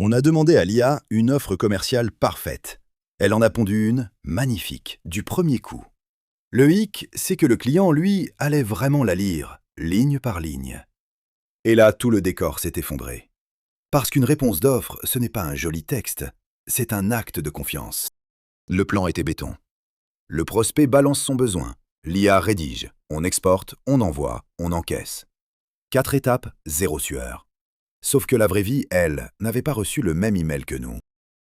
On a demandé à l'IA une offre commerciale parfaite. Elle en a pondu une magnifique, du premier coup. Le hic, c'est que le client, lui, allait vraiment la lire, ligne par ligne. Et là, tout le décor s'est effondré. Parce qu'une réponse d'offre, ce n'est pas un joli texte, c'est un acte de confiance. Le plan était béton. Le prospect balance son besoin. L'IA rédige. On exporte, on envoie, on encaisse. 4 étapes, 0 sueur. Sauf que la vraie vie, elle, n'avait pas reçu le même email que nous.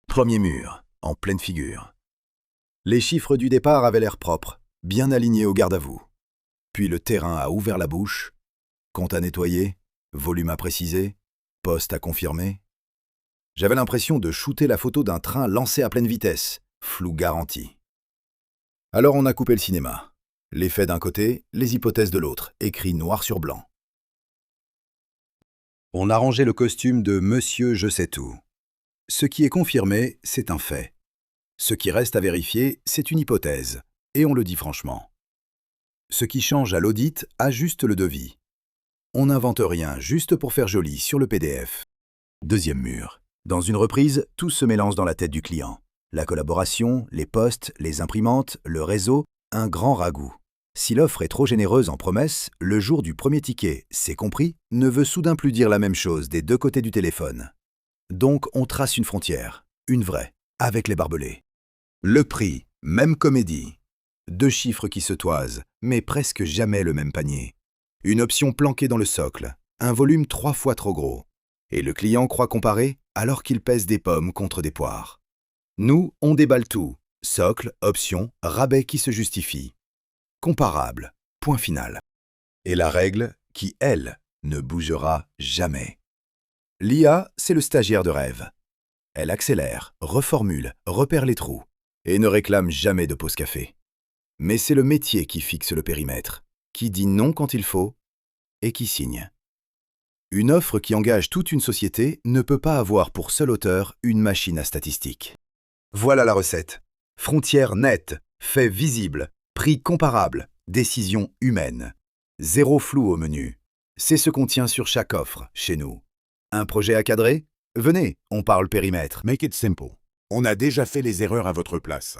Premier mur, en pleine figure. Les chiffres du départ avaient l'air propres, bien alignés au garde à vous. Puis le terrain a ouvert la bouche. Compte à nettoyer, volume à préciser, poste à confirmer. J'avais l'impression de shooter la photo d'un train lancé à pleine vitesse, flou garanti. Alors on a coupé le cinéma. Les faits d'un côté, les hypothèses de l'autre, écrits noir sur blanc. On a rangé le costume de Monsieur Je sais tout. Ce qui est confirmé, c'est un fait. Ce qui reste à vérifier, c'est une hypothèse, et on le dit franchement. Ce qui change à l'audit ajuste le devis. On n'invente rien juste pour faire joli sur le PDF. Deuxième mur. Dans une reprise, tout se mélange dans la tête du client. La collaboration, les postes, les imprimantes, le réseau, un grand ragoût. Si l'offre est trop généreuse en promesses, le jour du premier ticket, c'est compris, ne veut soudain plus dire la même chose des deux côtés du téléphone. Donc on trace une frontière, une vraie, avec les barbelés. Le prix, même comédie. 2 chiffres qui se toisent, mais presque jamais le même panier. Une option planquée dans le socle, un volume 3 fois trop gros. Et le client croit comparer alors qu'il pèse des pommes contre des poires. Nous, on déballe tout. Socle, option, rabais qui se justifie. Comparable, point final. Et la règle qui, elle, ne bougera jamais. L'IA, c'est le stagiaire de rêve. Elle accélère, reformule, repère les trous et ne réclame jamais de pause café. Mais c'est le métier qui fixe le périmètre, qui dit non quand il faut et qui signe. Une offre qui engage toute une société ne peut pas avoir pour seul auteur une machine à statistiques. Voilà la recette. Frontière nette, fait visible, prix comparable, décision humaine. 0 flou au menu. C'est ce qu'on tient sur chaque offre, chez nous. Un projet à cadrer? Venez, on parle périmètre. Make it simple. On a déjà fait les erreurs à votre place.